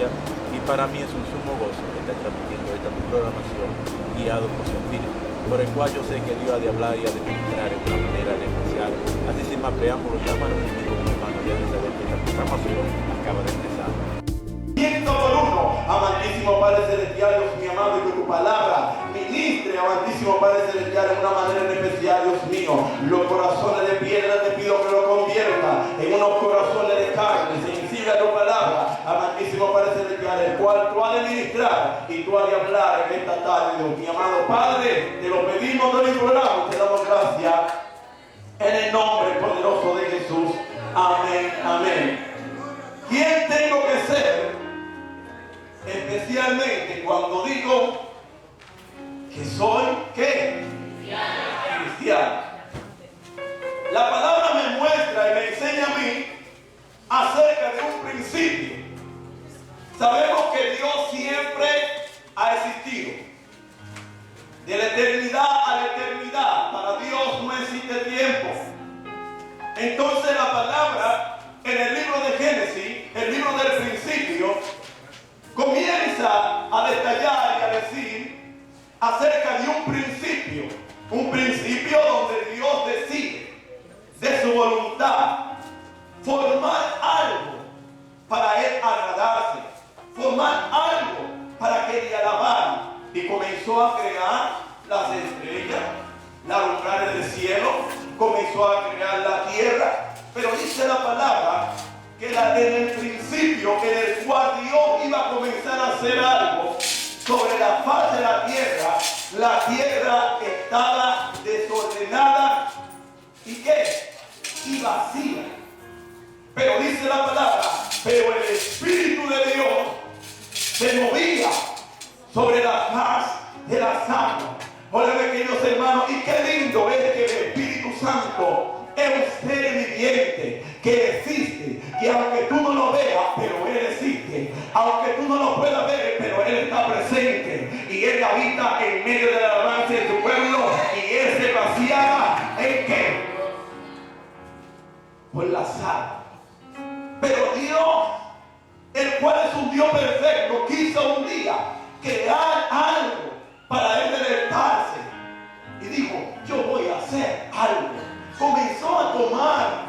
iglesia, y para mí es un sumo gozo estar transmitiendo esta programación guiado por su espíritu, por el cual yo sé que Dios ha de hablar y ha de ministrar de una manera especial. Así sin más preámbulos, llámanos conmigo, mi hermano, ya de saber que esta programación acaba de empezar. Ciento por uno, amantísimo Padre Celestial, Dios mi amado, y que tu palabra ministre, amantísimo Padre Celestial, en una manera en especial, Dios mío. Los corazones de piedra te pido que lo convierta en unos corazones de carne, sensible a tu palabra, amantísimo Padre Celestial, el cual tú has de ministrar y tú has de hablar en esta tarde, Dios mi amado Padre. Te lo pedimos, te lo imploramos, te damos gracias en el nombre poderoso de Jesús. Amén, amén. ¿Quién tengo que ser? Especialmente cuando digo que soy, ¿qué? Cristiano. La palabra me muestra y me enseña a mí acerca de un principio. Sabemos que Dios siempre ha existido. De la eternidad a la eternidad, para Dios no existe tiempo. Entonces la palabra en el libro de Génesis, el libro del principio, comienza a detallar y a decir acerca de un principio donde Dios decide de su voluntad formar algo para Él agradarse, formar algo para que le alabaran, y comenzó a crear las estrellas, las lumbrares del cielo, comenzó a crear la tierra, pero dice la palabra que en el principio en el cual Dios iba a comenzar a hacer algo sobre la faz de la tierra estaba desordenada y ¿qué? Y vacía. Pero dice la palabra, pero el Espíritu de Dios se movía sobre la faz de las aguas. Óyeme, queridos hermanos, y qué lindo es que el Espíritu Santo es un ser viviente que existe, que aunque tú no lo veas, pero Él existe. Aunque tú no lo puedas ver, pero Él está presente. Y Él habita en medio de la alabanza de su pueblo. Y Él se vaciaba ¿en qué? Por la sal. Pero Dios, el cual es un Dios perfecto, quiso un día crear algo para Él deleitarse. Y dijo, yo voy a hacer algo. Comenzó a tomar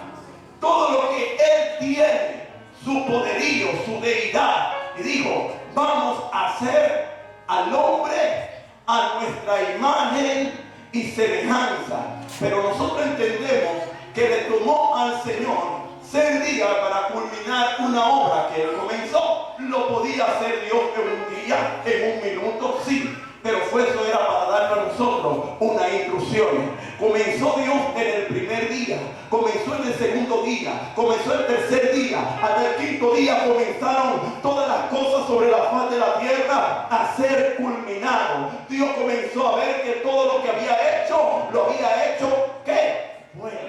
todo lo que Él tiene, su poderío, su deidad, y dijo, vamos a hacer al hombre a nuestra imagen y semejanza. Pero nosotros entendemos que le tomó al Señor 6 días para culminar una obra que Él comenzó. Lo podía hacer Dios en un día, en un minuto, sí. Pero eso era para darle a nosotros una instrucción. Comenzó Dios en el primer día, comenzó en el segundo día, comenzó el tercer día, hasta el quinto día comenzaron todas las cosas sobre la faz de la tierra a ser culminado. Dios comenzó a ver que todo lo que había hecho, lo había hecho, ¿qué? Bueno.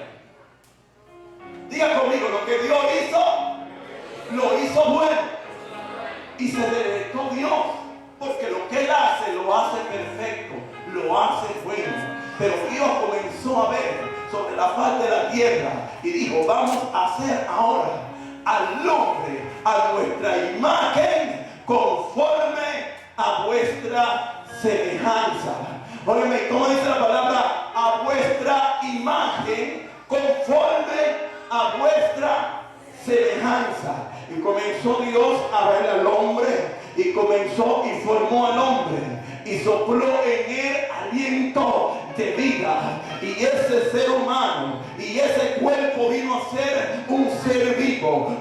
Diga conmigo, lo que Dios hizo, lo hizo bueno. Y se deleitó Dios. Porque lo que Él hace, lo hace perfecto, lo hace bueno. Pero Dios comenzó a ver sobre la faz de la tierra y dijo, vamos a hacer ahora al hombre a nuestra imagen conforme a vuestra semejanza. Óyeme, ¿cómo dice la palabra? A vuestra imagen conforme a vuestra semejanza. Y comenzó Dios a ver al hombre, y comenzó y formó al hombre, y sopló en él aliento de vida, y ese ser humano y ese cuerpo vino a ser un ser vivo,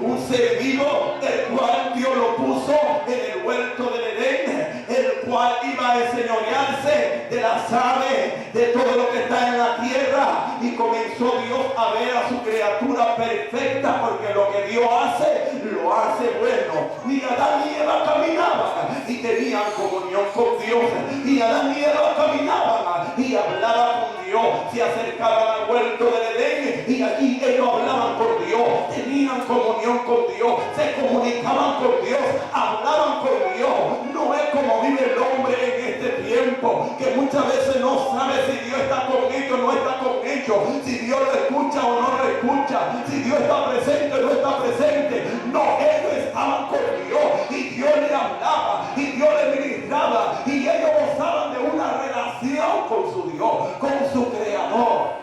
el cual Dios lo puso en el huerto del Edén, el cual iba a enseñorearse de las aves, de todo lo que está en la tierra. Y comenzó Dios a ver a su criatura perfecta, porque lo que Dios hace, lo hace bueno. Ni Adán ni Eva caminaban y tenían comunión con Dios, y Adán y Eva caminaban y hablaban con Dios, se acercaban al huerto del Edén y allí ellos hablaban con Dios, tenían comunión con Dios, se comunicaban con Dios, hablaban con Dios. No es como vive el hombre en este tiempo, que muchas veces no sabe si Dios está con ellos o no está con ellos, si Dios lo escucha o no lo escucha, si Dios está presente o no está presente. No, ellos estaban con Dios y Dios hablaba y Dios le ministraba y ellos gozaban de una relación con su Dios, con su Creador.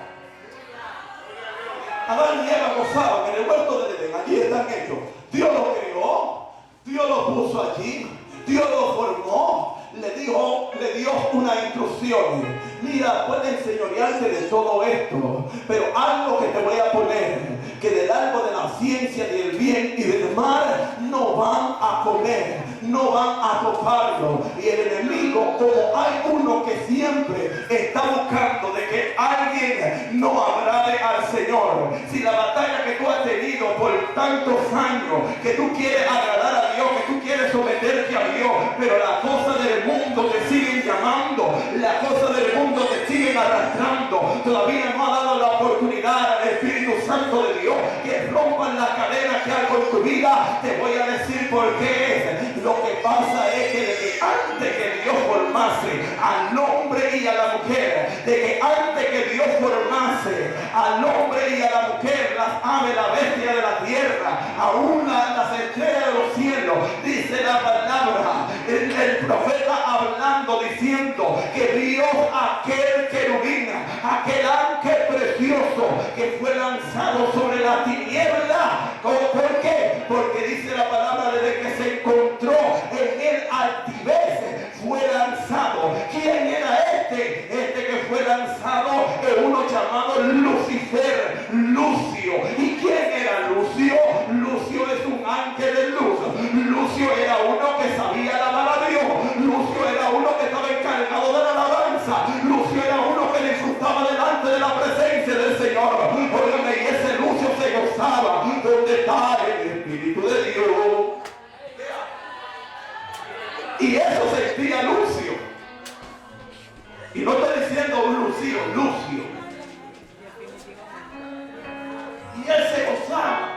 Adán y Eva gozaban en el huerto del Edén. Allí están ellos. Dios lo creó, Dios lo puso allí, Dios lo formó, le dio una instrucción. Mira, puedes enseñorearte de todo esto, pero algo que te voy a poner, que del árbol de la ciencia del bien y del mal no van a comer, no van a tocarlo. Y el enemigo, como hay uno que siempre está buscando de que alguien no agrade al Señor, si la batalla que tú has tenido por tantos años, que tú quieres agradar a Dios, que tú quieres someterte a Dios, pero las cosas del mundo te siguen llamando, las cosas del mundo te siguen arrastrando, todavía no ha dado la oportunidad al Espíritu Santo de Dios que rompan la cadena que hay con tu vida. Te voy a decir por qué es. Lo que pasa es que de que antes que Dios formase al hombre y a la mujer, de que antes que Dios formase al hombre y a la mujer, las aves, la bestia de la tierra, aún las estrellas de los cielos, dice la palabra, el profeta hablando, diciendo que Dios, aquel querubín, aquel ángel precioso que fue lanzado sobre la tiniebla. ¿Por qué? Porque dice la palabra, desde que se encontró en el altivez fue lanzado. ¿Quién era este? Este que fue lanzado es uno llamado Lucifer, Lucio. ¿Y quién era Lucio? Lucio es un ángel de luz. Lucio era uno que sabía alabar a Dios. Lucio era uno que estaba encargado de la alabanza. Lucio era uno que disfrutaba delante de la presencia del Señor. Óigame, y ese Lucio se gozaba donde está el Espíritu de Dios. Y eso sentía Lucio. Y no estoy diciendo un Lucio, Lucio. Y él se gozaba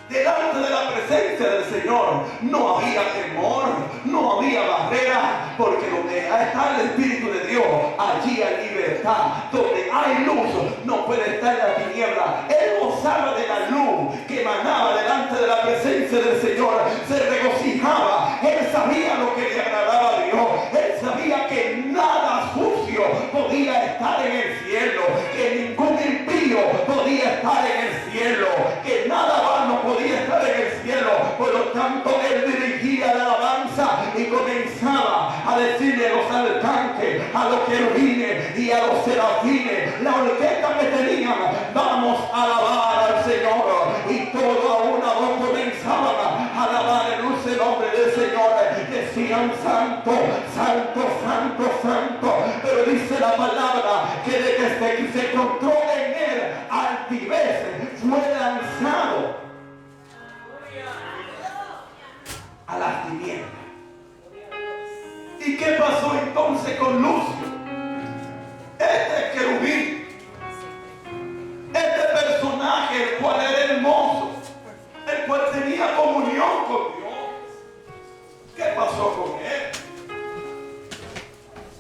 delante de la presencia del Señor. No había temor, no había barrera, porque donde está el Espíritu de Dios, allí hay libertad. Donde hay luz, no puede estar la tiniebla. Él gozaba de la luz que emanaba delante de la presencia del Señor. Se regocijaba. Él sabía lo que le agradaba a Dios. Él sabía que nada sucio podía estar en el cielo, que ningún impío podía estar en el cielo, que nada vano podía estar en el cielo. Por lo tanto, él dirigía la alabanza y comenzaba a decirle a los arcángeles, a los querubines y a los serafines, la orquesta que tenían, vamos a alabar al Señor. Y todos a una voz comenzaban a alabar el dulce nombre del Señor. Decían santo, santo, santo, santo. Pero dice la palabra que desde que se encontró en él altivez, fue lanzado a las tinieblas. ¿Y qué pasó entonces con Lucio? Este querubín, este personaje, el cual era hermoso, el cual tenía comunión con Dios, ¿qué pasó con él?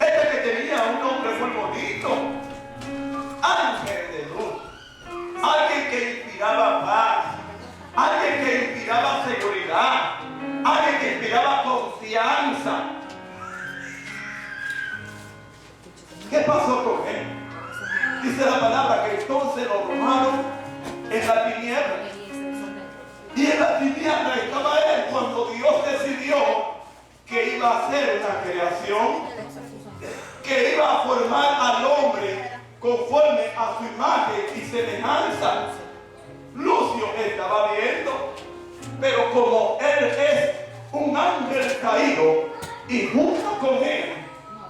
Este que tenía un nombre muy bonito, ángel de luz, alguien que inspiraba paz, alguien que inspiraba seguridad, alguien que inspiraba confianza. ¿Qué pasó con él? Dice la palabra que entonces lo robaron en la tiniebla. Y en la tiniebla estaba él cuando Dios decidió que iba a hacer una creación, que iba a formar al hombre conforme a su imagen y semejanza. Lucio estaba viendo, pero como él es un ángel caído, y junto con él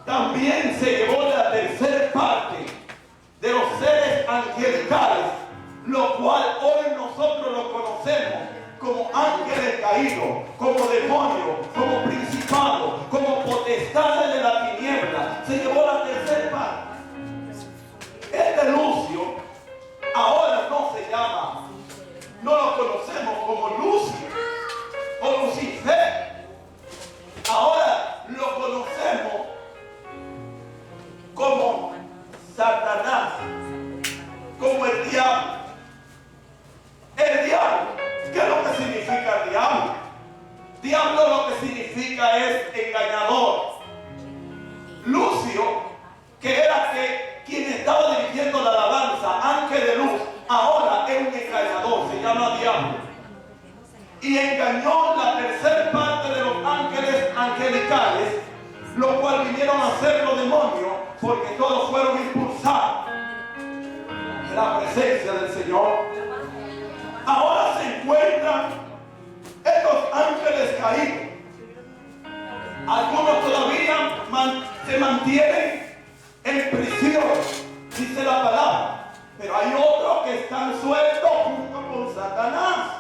también se llevó la tercera parte de los seres angelicales, lo cual hoy nosotros lo conocemos como ángeles caídos, como demonios, como principados, como potestades de la tiniebla. Se llevó la tercera parte. Este Lucio ahora no se llama, no lo conocemos como Lucio o Lucifer. Ahora lo conocemos como Satanás, como el diablo. El diablo, ¿qué es lo que significa el diablo? Diablo lo que significa es engañador. Lucio, que era quien estaba dirigiendo la alabanza, ángel de luz, ahora es un engañador, se llama diablo. Y engañó la tercera parte de los ángeles angelicales, lo cual vinieron a ser los demonios, porque todos fueron impulsados de la presencia del Señor. Ahora se encuentran estos ángeles caídos. Algunos todavía se mantienen en prisión, dice la palabra, pero hay otros que están sueltos junto con Satanás.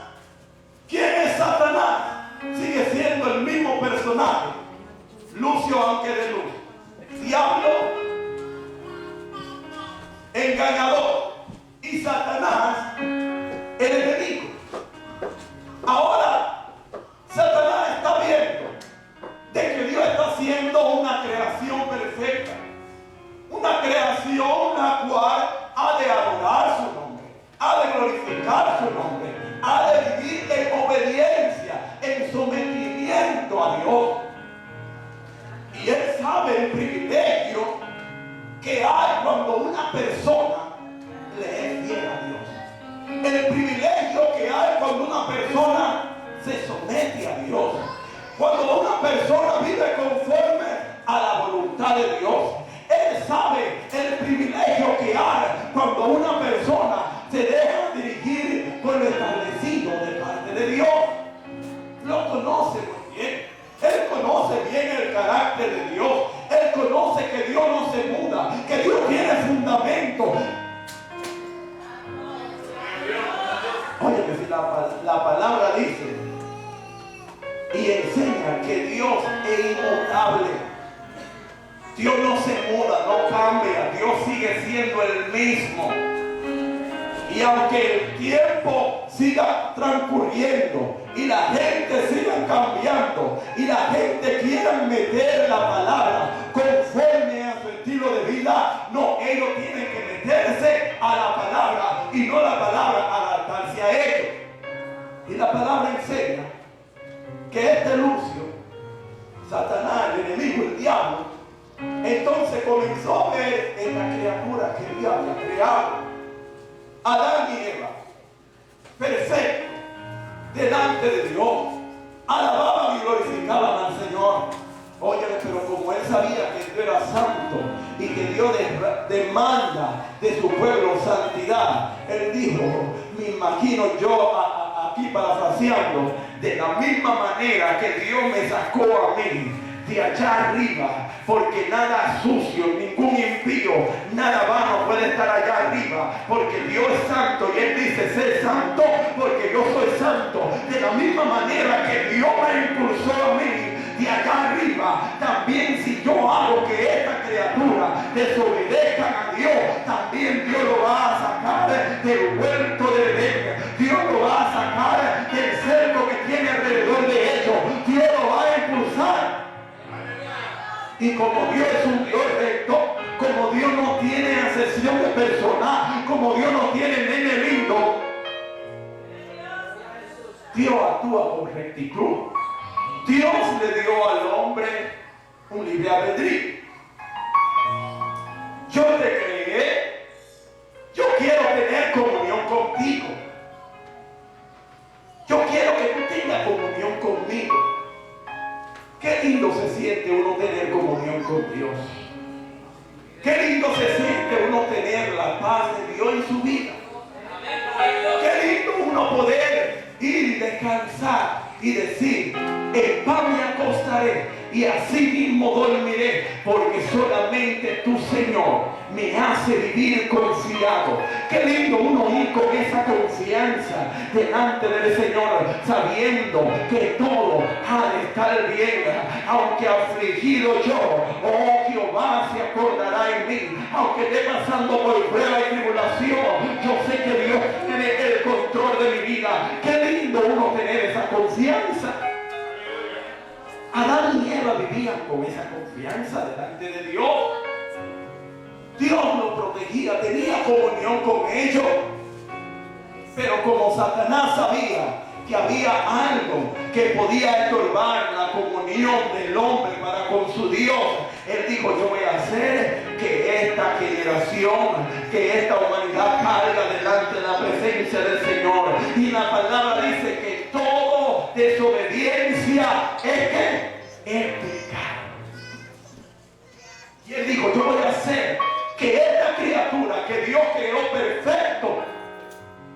¿Quién es Satanás? Sigue siendo el mismo personaje. Lucio, ángel de luz, diablo, engañador, y Satanás, el enemigo. Ahora Satanás está viendo de que Dios está haciendo una creación perfecta, una creación la cual ha de adorar su nombre, ha de glorificar su nombre, ha de vivir en obediencia, en sometimiento a Dios. Y él sabe el privilegio que hay cuando una persona le es fiel a Dios, el privilegio que hay cuando una persona se somete a Dios, cuando una persona vive conforme a la voluntad de Dios. Él sabe el privilegio que hay cuando una persona se deja dirigir por lo establecido de parte de Dios. Lo conoce muy bien. Él conoce bien el carácter de Dios. Él conoce que Dios no se muda, que Dios tiene fundamento. Oye, que si la palabra dice y enseña que Dios es inmutable. Dios no se muda, no cambia. Dios sigue siendo el mismo. Y aunque el tiempo siga transcurriendo y la gente siga cambiando y la gente quiera meter la palabra conforme a su estilo de vida, no, ellos tienen que meterse a la palabra y no la palabra adaptarse a ellos. Y la palabra enseña que este Lucio, Satanás, el enemigo, el diablo, entonces comenzó a ver en la criatura que Dios había creado, Adán y Eva, perfecto, delante de Dios, alababan y glorificaban al Señor. Oye, pero como él sabía que Dios era santo y que Dios demanda de su pueblo santidad, él dijo, me imagino yo aquí parafraseando, de la misma manera que Dios me sacó a mí de allá arriba, porque nada sucio, ningún impío, nada vano puede estar allá arriba, porque Dios es santo y él dice, sé santo porque yo soy santo. De la misma manera que Dios me impulsó a mí de allá arriba, también si yo hago que esta criatura desobedezcan a Dios, también Dios lo va a sacar del huerto de Edén. Dios lo va a sacar del cerco que tiene alrededor de ellos. Dios lo va a impulsar. Y como Dios es un Dios recto, como Dios no tiene asesión de personas, como Dios no tiene nene lindo, Dios actúa con rectitud. Dios le dio al hombre un libre albedrío. Yo te creé, yo quiero tener comunión contigo. Yo quiero que tú tengas comunión conmigo. Qué lindo se siente uno tener comunión con Dios. Qué lindo se siente uno tener la paz de Dios en su vida. Qué lindo uno poder ir y descansar y decir, en paz me acostaré y así mismo dormiré, porque solamente tu Señor me hace vivir confiado. Qué lindo uno ir con esa confianza delante del Señor, sabiendo que todo ha de estar bien. Aunque afligido yo, oh Jehová se acordará en mí. Aunque esté pasando por prueba y tribulación, yo sé que Dios tiene el control de mi vida. Qué lindo uno tener esa confianza. Adán y Eva vivían con esa confianza delante de Dios. Dios los protegía, tenía comunión con ellos. Pero como Satanás sabía que había algo que podía estorbar la comunión del hombre para con su Dios. Él dijo, yo voy a hacer que esta generación, que esta humanidad caiga delante de la presencia del Señor. Y la palabra dice que toda desobediencia es pecado. Y él dijo, yo voy a hacer que esta criatura que Dios creó perfecto,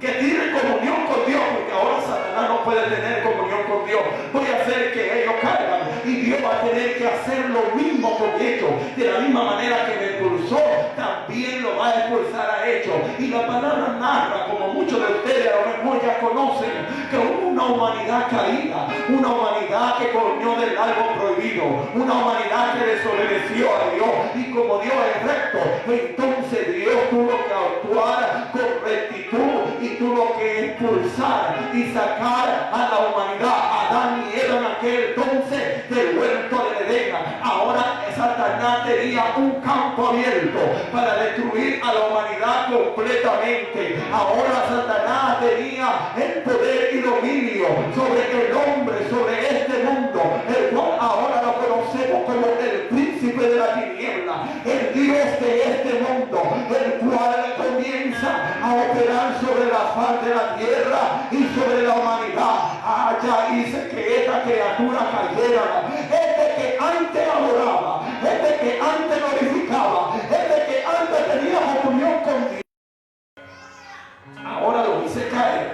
que tiene comunión con Dios, porque ahora Satanás no puede tener comunión con Dios, voy a hacer que ellos caigan y Dios va a tener que hacer lo mismo con ellos. De la misma manera que me expulsó, también lo va a expulsar a ellos. Y la palabra narra, como muchos de ustedes a lo mejor ya conocen, que hubo una humanidad caída, una humanidad que comió del árbol prohibido, una humanidad que desobedeció a Dios, y como Dios es recto, entonces Dios tuvo que actuar con rectitud y tuvo que expulsar y sacar a la humanidad, a Adán y Eva en aquel entonces del huerto de Edén. Ahora Satanás tenía un campo abierto para destruir a la humanidad completamente. Ahora Satanás tenía el poder y dominio sobre el hombre, sobre este mundo, el cual ahora lo conocemos como el príncipe de la tiniebla, el Dios de este mundo, el cual comienza a operar sobre la faz de la tierra y sobre la humanidad. Ya dice que esta criatura cayera, este que antes adoraba, este que antes glorificaba, este que antes tenía comunión con Dios, ahora lo hice caer,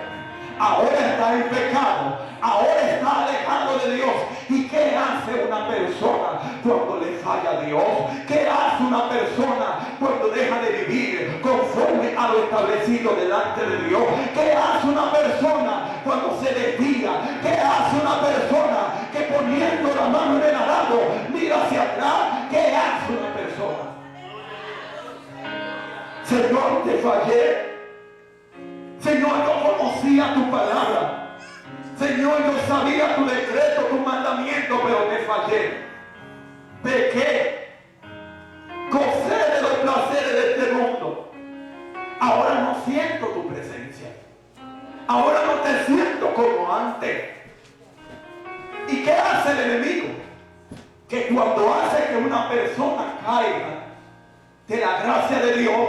ahora está en pecado, ahora está alejado de Dios. ¿Y qué hace una persona cuando le falla a Dios? ¿Qué hace una persona cuando deja de vivir conforme a lo establecido delante de Dios? ¿Qué hace una persona cuando se desvía? ¿Qué hace una persona que poniendo la mano en el arado mira hacia atrás? ¿Qué hace una persona? Señor, te fallé. Señor, no conocía tu palabra. Señor, yo sabía tu decreto, tu mandamiento, pero te fallé. Pequé. Gocé de los placeres de este mundo. Ahora no siento tu presencia. Ahora no te siento como antes. ¿Y qué hace el enemigo? Que cuando hace que una persona caiga de la gracia de Dios,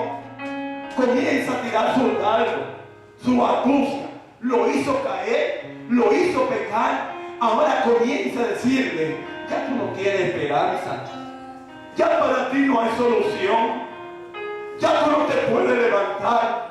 comienza a tirar su dardo, su astucia. Lo hizo caer, lo hizo pecar. Ahora comienza a decirle, ya tú no tienes esperanza, ya para ti no hay solución, ya tú no te puedes levantar,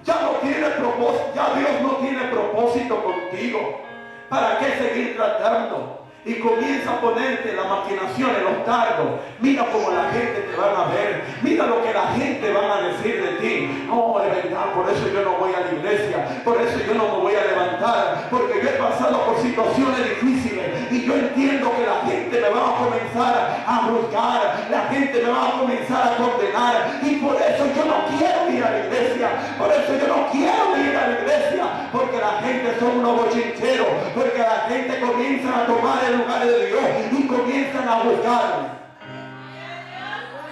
ya no tienes propósito, ya Dios no tiene propósito contigo. ¿Para qué seguir tratando? Y comienza a ponerte la maquinación en los dardos. Mira cómo la gente te van a ver. Mira lo que la gente va a decir de ti. Oh, es verdad, por eso yo no voy a la iglesia. Por eso yo no me voy a levantar. Porque yo he pasado por situaciones difíciles. Y yo entiendo que la gente me va a comenzar a juzgar. La gente me va a comenzar a condenar. Y por eso yo no quiero ir a la iglesia. Por eso yo no quiero ir a la iglesia. Porque la gente son unos bochincheros. Porque la gente comienza a tomar el lugar de Dios y comienzan a buscar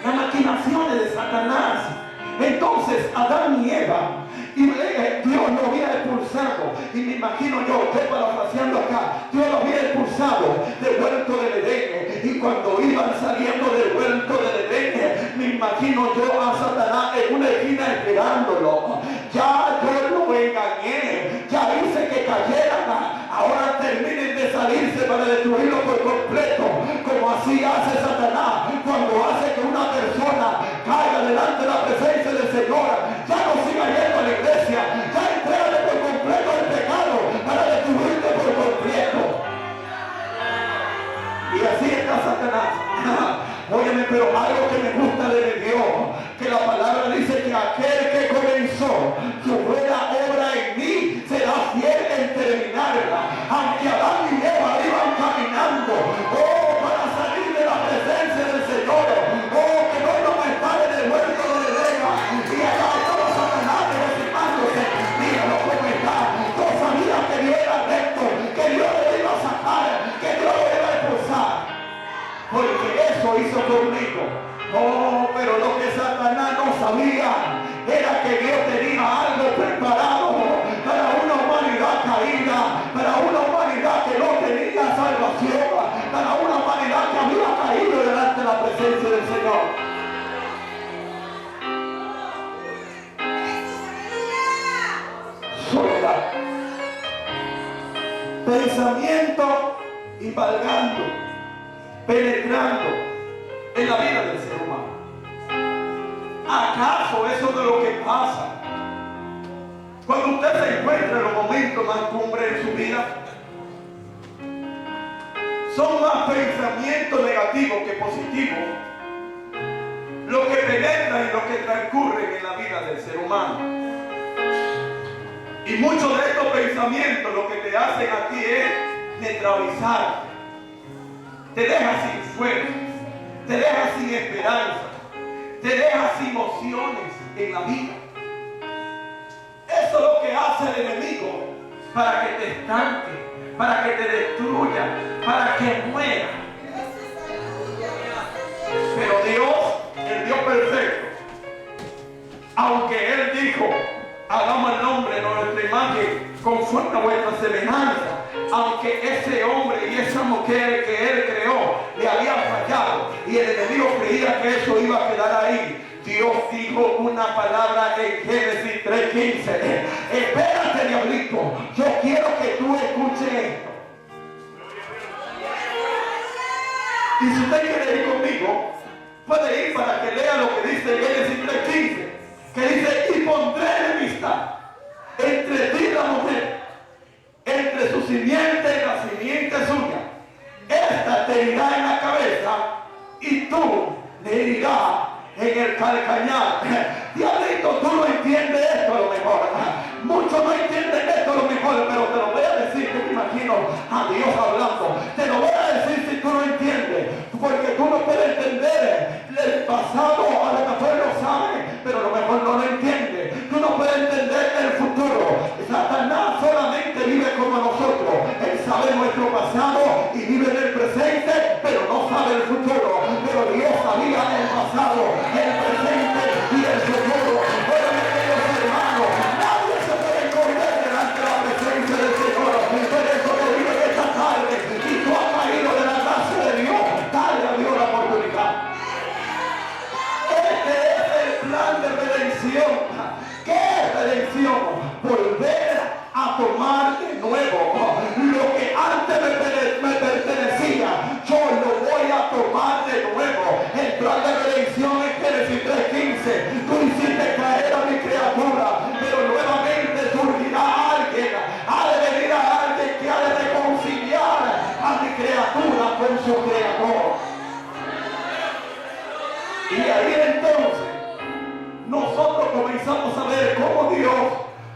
las maquinaciones de Satanás. Entonces Adán y Eva, y Dios lo había expulsado, y me imagino yo, estoy parafraseando acá, Dios lo había expulsado del huerto del Edén, y cuando iban saliendo del huerto del Edén, me imagino yo a Satanás en una esquina esperándolo. Ya yo lo engañé, ya hice que cayeran, ahora terminen de salirse para destruirlo por completo, como así hace Satanás cuando hace que una persona caiga delante de la presencia del Señor. Ya no siga yendo a la iglesia, ya entrégale por completo el pecado para destruirte por completo. Y así está Satanás. Óyeme, pero algo que me gusta de Dios, que la palabra dice que aquel que comenzó su buena obra en mí será fiel en terminarla. Aunque Adán y Eva iban caminando, para salir de la presencia del Señor, que no nos estar en el huerto de Edén, y allá estaba Satanás regocijándose. Míralo cómo está. Yo sabía que Dios era recto, que Dios lo iba a sacar, que Dios lo iba a expulsar, porque eso hizo conmigo. Pero lo que Satanás no sabía era que Dios tenía algo preparado para una humanidad humanidad caída, para una humanidad que no tenía salvación, para una humanidad que había caído delante de la presencia del Señor. Soledad. Pensamiento invagando, penetrando en la vida del ser humano. ¿Acaso eso no es lo que pasa cuando usted se encuentra en los momentos más cumbres en su vida? Son más pensamientos negativos que positivos lo que penetran y lo que transcurren en la vida del ser humano. Y muchos de estos pensamientos lo que te hacen a ti es neutralizarte, te deja sin fuerza, te deja sin esperanza, te deja sin emociones en la vida. Eso es lo que hace el enemigo, para que te estanque, para que te destruya, para que muera. Pero Dios, el Dios perfecto, aunque Él dijo, hagamos el hombre en nuestra imagen, conforme a vuestra semejanza, aunque ese hombre y esa mujer que Él creó le habían fallado y el enemigo creía que eso iba a quedar ahí, Dios dijo una palabra en Génesis 3:15. Espérate, diablito, yo quiero que tú escuches esto. Y si usted quiere ir conmigo, puede ir para que lea lo que dice Génesis 3:15, que dice, y pondré enemistad entre ti y la mujer, entre su simiente y la simiente suya. Esta te herirá en la cabeza y tú le herirás en el calcañar. Diablito, tú no entiendes esto a lo mejor. Muchos no entienden esto a lo mejor, pero te lo voy a decir, que me imagino a Dios hablando. Te lo voy a decir si tú no entiendes, porque tú no puedes entender el pasado, a lo mejor lo sabes, pero a lo mejor no lo entiendes. Tú no puedes entender el futuro. Satanás solamente vive como nosotros. Él sabe nuestro pasado y vive en el presente, pero no sabe el futuro. Pero Dios sabía el pasado, el presente y el futuro. Pero queridos hermanos, nadie se puede esconder delante de la presencia del Señor. Por eso te digo que esta tarde, y tú has caído de la gracia de Dios, dale a Dios la oportunidad. Este es el plan de redención. ¿Qué es redención? Volver a tomar de nuevo lo que antes me pertenecía. Yo lo voy a tomar de nuevo. El plan de redención es Génesis 3:15. Tú hiciste caer a mi criatura, pero nuevamente surgirá alguien. Ha de venir a alguien que ha de reconciliar a mi criatura con su creador. Y ahí entonces nosotros comenzamos a ver cómo Dios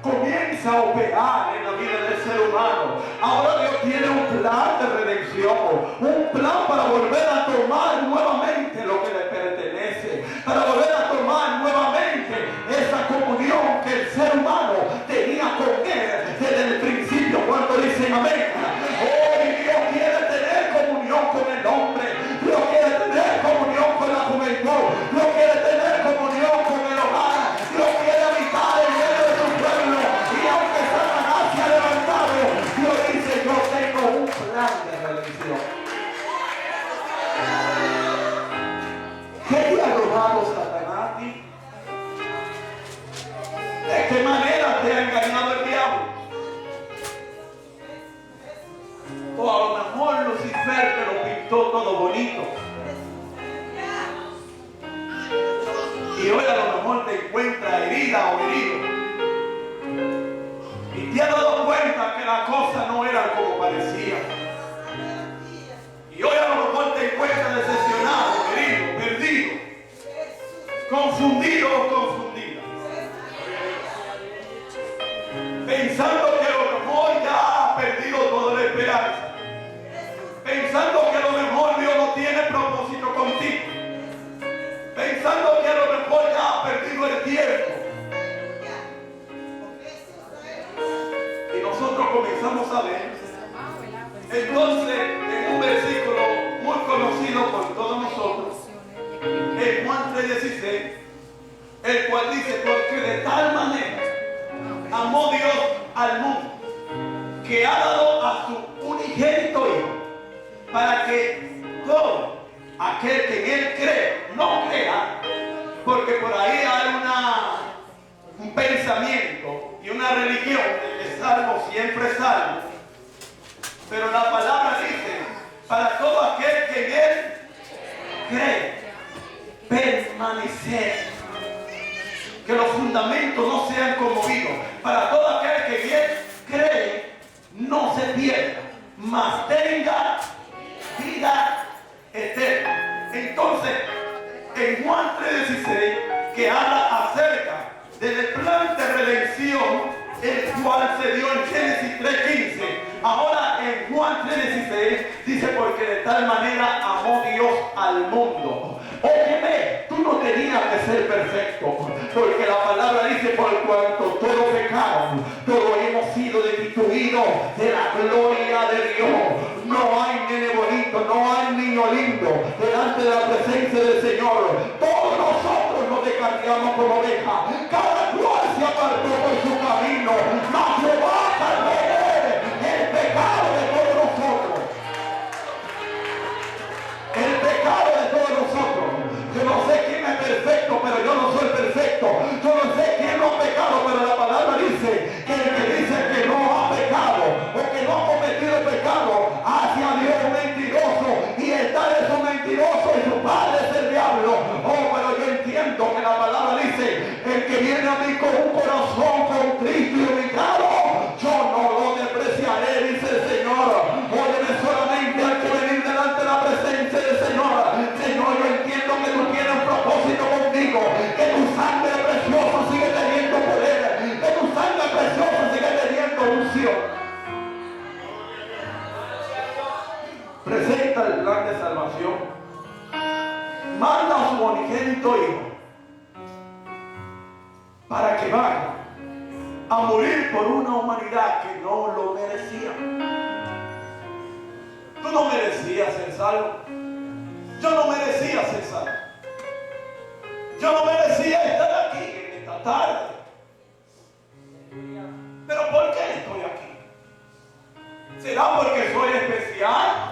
comienza a operar en la vida del ser humano. Ahora Dios tiene un plan de redención, un plan para volver a tomar nuevamente lo que le pertenece, para volver a tomar nuevamente esa comunión que el ser humano tenía con Él desde el principio. Cuando dicen amén. Hoy Dios quiere tener comunión con el hombre, Dios quiere tener comunión con la juventud, Dios quiere tener comunión con el hogar, Dios quiere habitar en medio de su pueblo. Y aunque Satanás se ha levantado, Dios dice, yo tengo un plan de redención. ¿Qué te ha robado Satanás a ti? ¿De qué manera te ha engañado el diablo? O a lo mejor Lucifer te lo pintó todo bonito. Y hoy a lo mejor te encuentras herida o herido. Y te has dado cuenta que las cosas no eran como parecían. Y hoy a lo mejor te encuentras decepcionado, herido, perdido, confundido o confundida. Pensando que a lo mejor ya has perdido toda la esperanza. Pensando que a lo mejor Dios no tiene propósito contigo. Pensando que a lo mejor ya has perdido el tiempo. Y nosotros comenzamos a ver para que todo aquel que en Él cree, no crea, porque por ahí hay un pensamiento y una religión de que salvo siempre es salvo. Pero la palabra dice, para todo aquel que en Él cree, permanecer. Que los fundamentos no sean conmovidos. Para todo aquel que en Él cree, no se pierda, mas tenga vida eterna. Entonces, en Juan 3:16, que habla acerca del plan de redención, el cual se dio en Génesis 3:15. Ahora en Juan 3:16 dice, porque de tal manera amó Dios al mundo. Óyeme, tú no tenías que ser perfecto, porque la palabra dice, por cuanto todos pecaron, todos hemos sido destituidos de la gloria de Dios. No hay nene bonito, no hay niño lindo delante de la presencia del Señor. Todos nosotros nos descarriamos como ovejas, cada cual se apartó por su camino, mas Jehová salvó el pecado de todos nosotros. El pecado de todos nosotros. Yo no sé quién es perfecto, pero yo no soy perfecto. Yo no sé quién no ha pecado, pero la palabra dice que el que dice que no ha pecado o que no ha cometido pecado hace a Dios mentiroso, y está de su mentiroso y su padre es el diablo. Oh, pero yo entiendo que la palabra dice, el que viene a mí con un corazón contrito y humillado, yo no lo despreciaré, dice el Señor. Óyeme, solamente hay que venir delante de la presencia del Señor. Señor, yo entiendo que tú tienes un propósito conmigo, que tu sangre preciosa sigue teniendo poder, que tu sangre preciosa sigue teniendo unción. Presenta el plan de salvación, manda a su unigénito Hijo para que vaya a morir por una humanidad que no lo merecía. Tú no merecías ser salvo. Yo no merecía ser salvo. Yo no merecía estar aquí en esta tarde. Pero ¿por qué estoy aquí? ¿Será porque soy especial?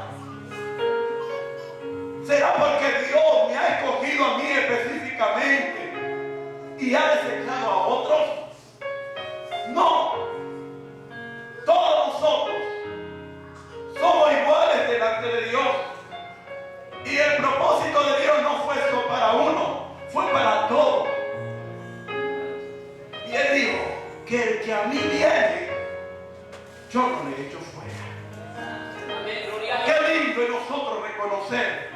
¿Será porque Dios me ha escogido a mí específicamente y ha desechado a otros? No. Todos nosotros somos iguales delante de Dios. Y el propósito de Dios no fue solo para uno, fue para todos. Y Él dijo que el que a mí viene, yo no le echo fuera. Qué lindo es nosotros reconocer,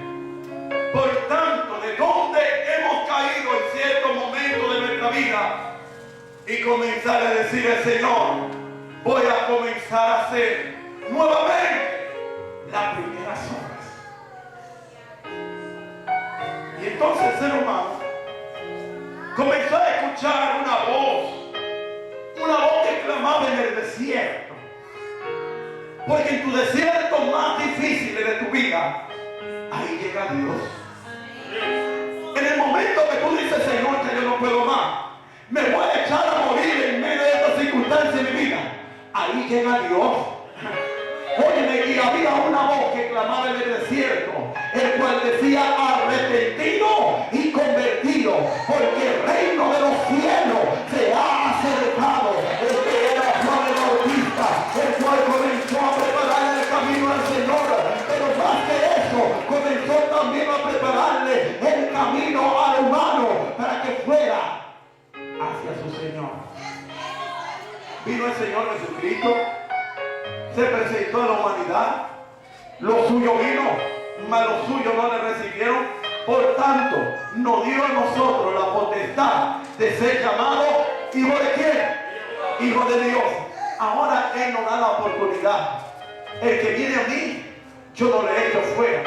por tanto, de dónde hemos caído en cierto momento de nuestra vida y comenzar a decir al Señor, voy a comenzar a hacer nuevamente las primeras obras. Y entonces el ser humano comenzó a escuchar una voz que clamaba en el desierto. Porque en tu desierto más difícil de tu vida, ahí llega Dios. En el momento que tú dices, Señor, que yo no puedo más, me voy a echar a morir en medio de esta circunstancia de mi vida, ahí llega Dios. Óyeme, y había una voz que clamaba en el desierto, el cual decía, arrepentido y convertido, porque el reino de los cielos se ha acercado. Este era Juan el Bautista, el cual comenzó a preparar el camino al Señor, pero más que eso, comenzó también a prepararle el camino al humano para que fuera hacia su Señor. Vino el Señor Jesucristo, se presentó a la humanidad, lo suyo vino, mas los suyos no le recibieron. Por tanto, nos dio a nosotros la potestad de ser llamados hijos de ¿quién? Hijos de Dios. Ahora Él nos da la oportunidad. El que viene a mí, yo no le echo fuera.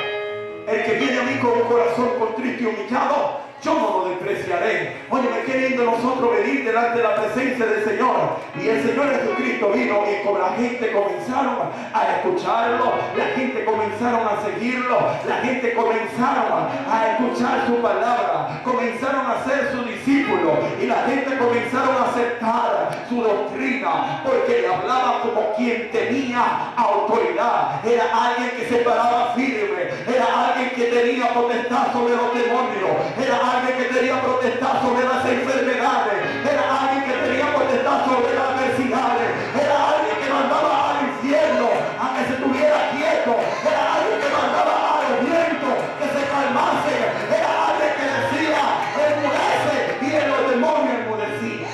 El que viene a mí con un corazón contrito y humillado, yo no lo despreciaré. Óyeme, qué lindo nosotros venir delante de la presencia del Señor. Y el Señor Jesucristo vino y con la gente comenzaron a escucharlo, la gente comenzaron a seguirlo, la gente comenzaron a escuchar su palabra, comenzaron a ser sus discípulos y la gente comenzaron a aceptar su doctrina porque le hablaba como quien tenía autoridad. Era alguien que se paraba firme, era alguien que tenía potestad sobre los demonios, era alguien que tenía potestad sobre las enfermedades, era alguien que tenía potestad sobre las adversidades, era alguien que mandaba al infierno a que se estuviera quieto, era alguien que mandaba a los vientos que se calmase, era alguien que decía enmudece y en los demonios enmudecía.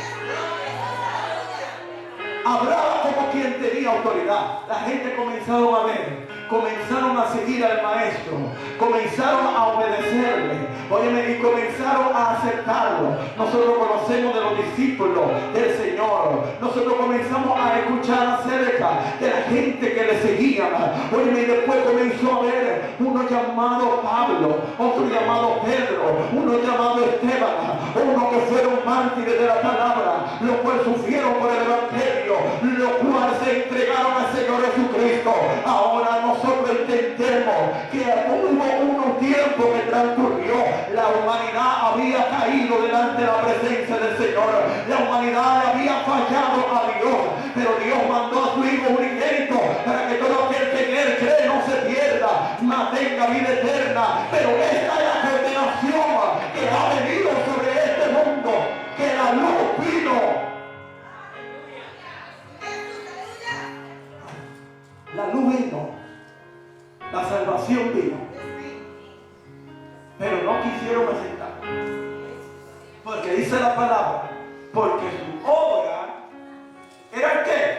Hablaba como quien tenía autoridad. La gente comenzaron a ver, comenzaron a seguir al maestro, comenzaron a obedecerle, óyeme, y comenzaron a aceptarlo. Nosotros conocemos de los discípulos del Señor, nosotros comenzamos a escuchar acerca de la gente que le seguía, óyeme, y después comenzó a ver uno llamado Pablo, otro llamado Pedro, uno llamado Esteban, uno que fueron mártires de la palabra, los cuales sufrieron por el evangelio, los cuales se entregaron al Señor Jesucristo. Ahora nosotros entendemos que hubo unos tiempos que transcurrió, la humanidad había caído delante de la presencia del Señor, la humanidad le había fallado a Dios, pero Dios mandó a su Hijo unigénito para que todo aquel que en él cree no se pierda, mas tenga vida eterna. Pero esta es la condenación que ha venido sobre este mundo, que la luz vino. La luz vino, la salvación vino, pero no quisieron aceptar, porque dice la palabra, porque su obra era ¿qué?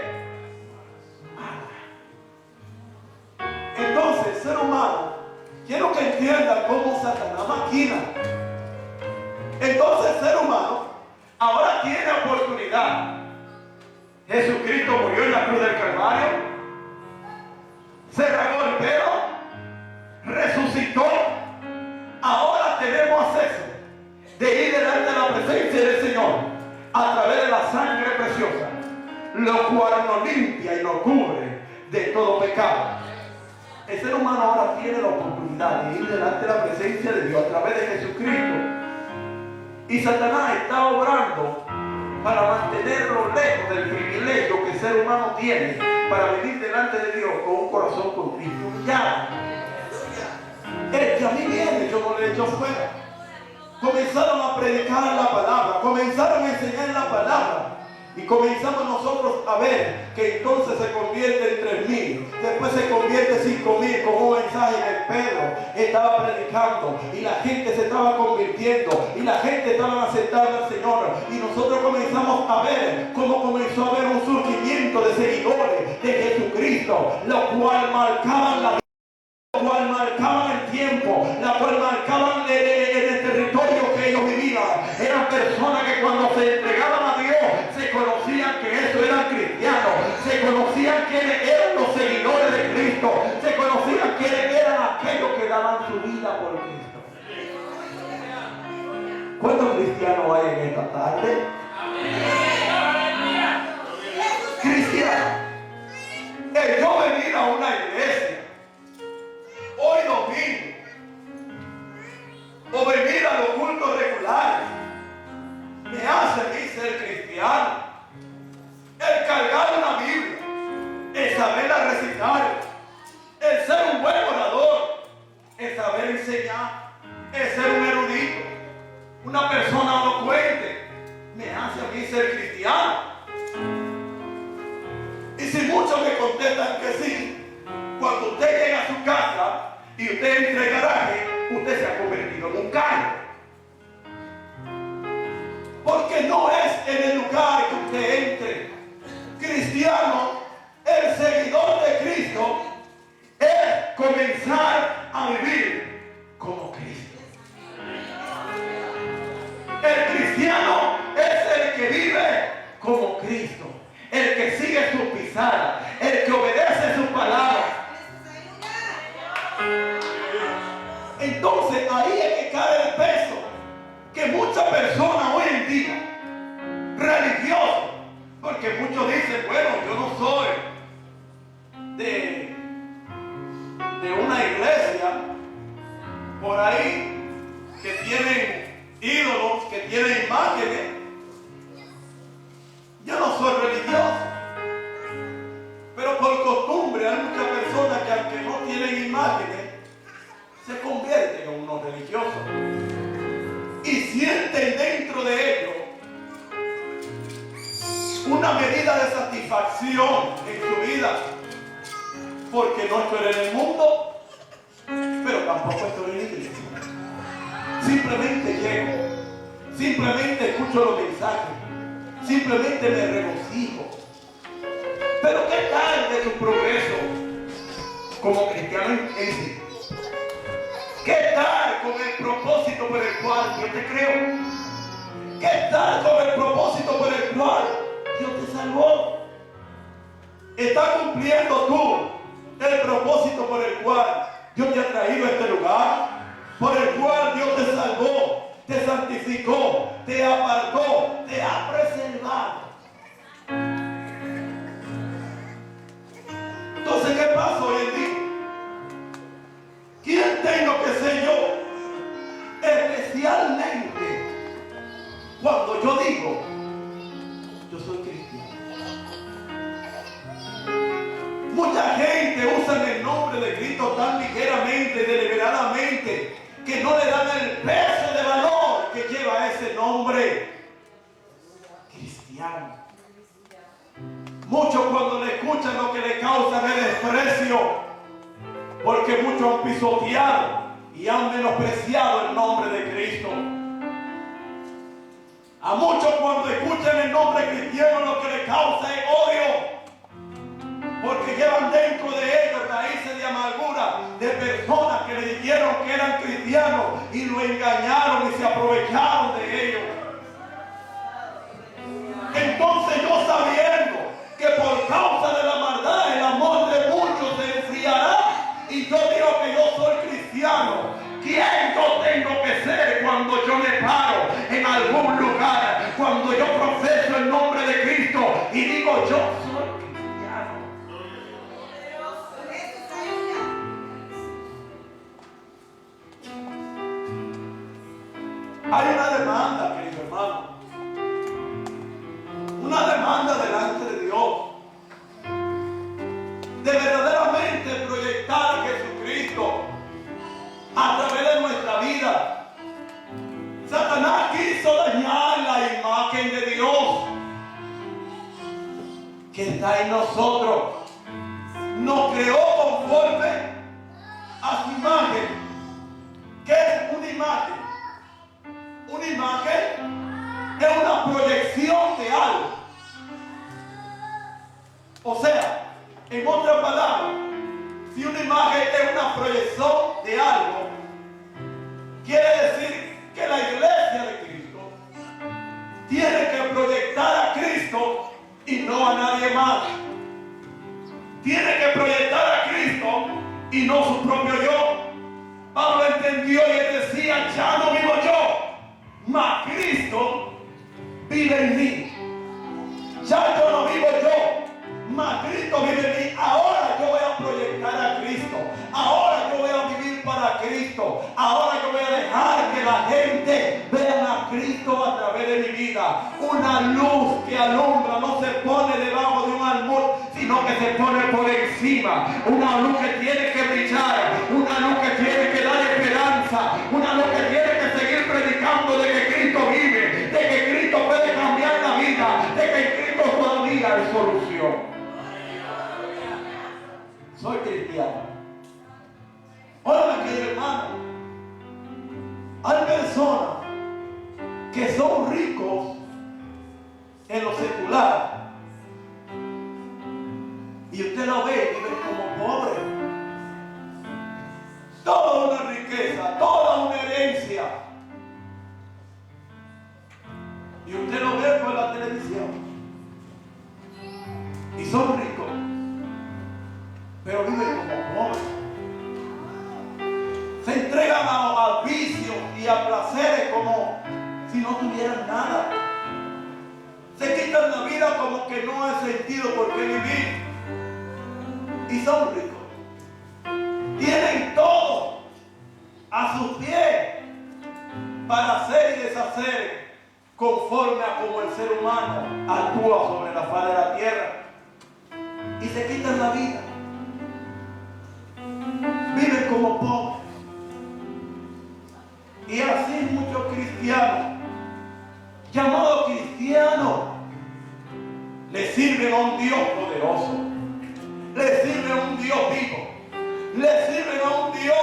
Entonces, ser humano, quiero que entiendan cómo Satanás maquina. Entonces, ser humano ahora tiene oportunidad. Jesucristo murió en la cruz del Calvario, se regó el pelo, resucitó. Ahora tenemos acceso de ir delante de la presencia del Señor a través de la sangre preciosa, lo cual nos limpia y nos cubre de todo pecado. El ser humano ahora tiene la oportunidad de ir delante de la presencia de Dios a través de Jesucristo. Y Satanás está obrando para mantenerlo lejos del privilegio que el ser humano tiene para venir delante de Dios con un corazón contrito y humillado. El que a mí viene, yo no le echo fuera. Comenzaron a predicar la palabra, comenzaron a enseñar la palabra. Y comenzamos nosotros a ver que entonces se convierte en 3,000, después se convierte en 5,000 con un mensaje que Pedro estaba predicando y la gente se estaba convirtiendo y la gente estaba aceptando al Señor. Y nosotros comenzamos a ver cómo comenzó a haber un surgimiento de seguidores de Jesucristo, los cuales marcaban la vida, los cuales marcaban el tiempo, la cual marcaban el territorio que ellos vivían. Eran personas que cuando se entregaban a Dios se conocían que eso eran cristianos, se conocían quiénes eran los seguidores de Cristo, se conocían quiénes eran aquellos que daban su vida por Cristo. ¿Cuántos cristianos hay en esta tarde? Cristianos. Yo venir a una iglesia hoy domingo o venir a los cultos regulares me hace a mí ser cristiano. El cargar una Biblia, el saberla recitar, el ser un buen orador, el saber enseñar, el ser un erudito, una persona elocuente, me hace a mí ser cristiano. Y si muchos me contestan que sí, cuando usted llega a su casa y usted entra en garaje, usted se ha convertido en un carro. Porque no es en el lugar que usted entre. Cristiano, el seguidor de Cristo, es comenzar a vivir como Cristo. El cristiano es el que vive como Cristo, el que sigue sus pisadas, el que obedece sus palabras. Entonces ahí es que cae el peso que muchas personas hoy en día, religiosos, porque muchos dicen, bueno, yo no soy de una iglesia por ahí que tienen ídolos, que tienen imágenes. Yo no soy religioso, pero por costumbre hay muchas personas que aunque no tienen imágenes, se convierten en unos religiosos y sienten dentro de ellos una medida de satisfacción en su vida, porque no estoy en el mundo, pero tampoco estoy en la iglesia. Simplemente llego, simplemente escucho los mensajes, simplemente me regocijo. Pero ¿qué tal de tu progreso como cristiano en sí? ¿Qué tal con el propósito por el cual Dios te creó? ¿Qué tal con el propósito por el cual Dios te salvó? ¿Estás cumpliendo tú el propósito por el cual Dios te ha traído a este lugar? Por el cual Dios te salvó, te santificó, te apartó, te ha preservado. Entonces, ¿qué pasa hoy en día? ¿Quién tengo que ser yo? Especialmente cuando yo digo, yo soy cristiano. Mucha gente usa el nombre de Cristo tan ligeramente, deliberadamente, que no le dan el peso de valor que lleva ese nombre cristiano. Muchos cuando le escuchan lo que le causa es desprecio, porque muchos han pisoteado y han menospreciado el nombre de Cristo. A muchos cuando escuchan el nombre cristiano lo que le causa es odio, porque llevan dentro de ellos raíces de amargura de personas que le dijeron que eran cristianos y lo engañaron y se aprovecharon de ellos. Entonces yo, sabiendo que por causa de la maldad el amor de muchos se enfriará, y yo digo que yo soy cristiano, ¿quién yo tengo que ser cuando yo me paro en algún lugar, cuando yo profeso el nombre de Cristo y digo yo soy cristiano? Hay una demanda, querido hermano, una demanda delante de Dios, de verdaderamente proyectar a Jesucristo a través de nuestra vida. Satanás quiso dañar la imagen de Dios que está en nosotros. Nos creó conforme a su imagen. ¿Qué es una imagen? Una imagen es una proyección de algo. O sea, en otras palabras, si una imagen es una proyección de algo, quiere decir que la iglesia de Cristo tiene que proyectar a Cristo y no a nadie más. Tiene que proyectar a Cristo y no su propio yo. Pablo entendió y él decía, ya no vivo yo, mas Cristo vive en mí. Ya yo no vivo yo, mas Cristo vive en mí. Ahora yo voy a proyectar a Cristo. Ahora yo voy a vivir para Cristo. Ahora yo voy a dejar que la gente vea a Cristo a través de mi vida. Una luz que alumbra no se pone debajo de un almud, sino que se pone por encima. Una luz que tiene que brillar. Una luz que tiene que dar esperanza. Una luz que tiene que seguir predicando de que Cristo vive, de que Cristo puede cambiar la vida, de que en Cristo todavía hay solución. Soy cristiano. Hola, querido hermano. Hay personas que son ricos en lo secular y usted lo ve y vive como pobre. Toda una riqueza, toda una herencia, y usted lo ve por la televisión y son ricos, pero viven como pobres. Se entregan a vicios y a placeres como si no tuvieran nada. Se quitan la vida como que no hay sentido por qué vivir. Y son ricos. Tienen todo a sus pies para hacer y deshacer conforme a como el ser humano actúa sobre la faz de la tierra. Y se quitan la vida. Viven como pobres. Y así muchos cristianos, llamados cristianos, le sirven a un Dios poderoso, le sirven a un Dios vivo, le sirven a un Dios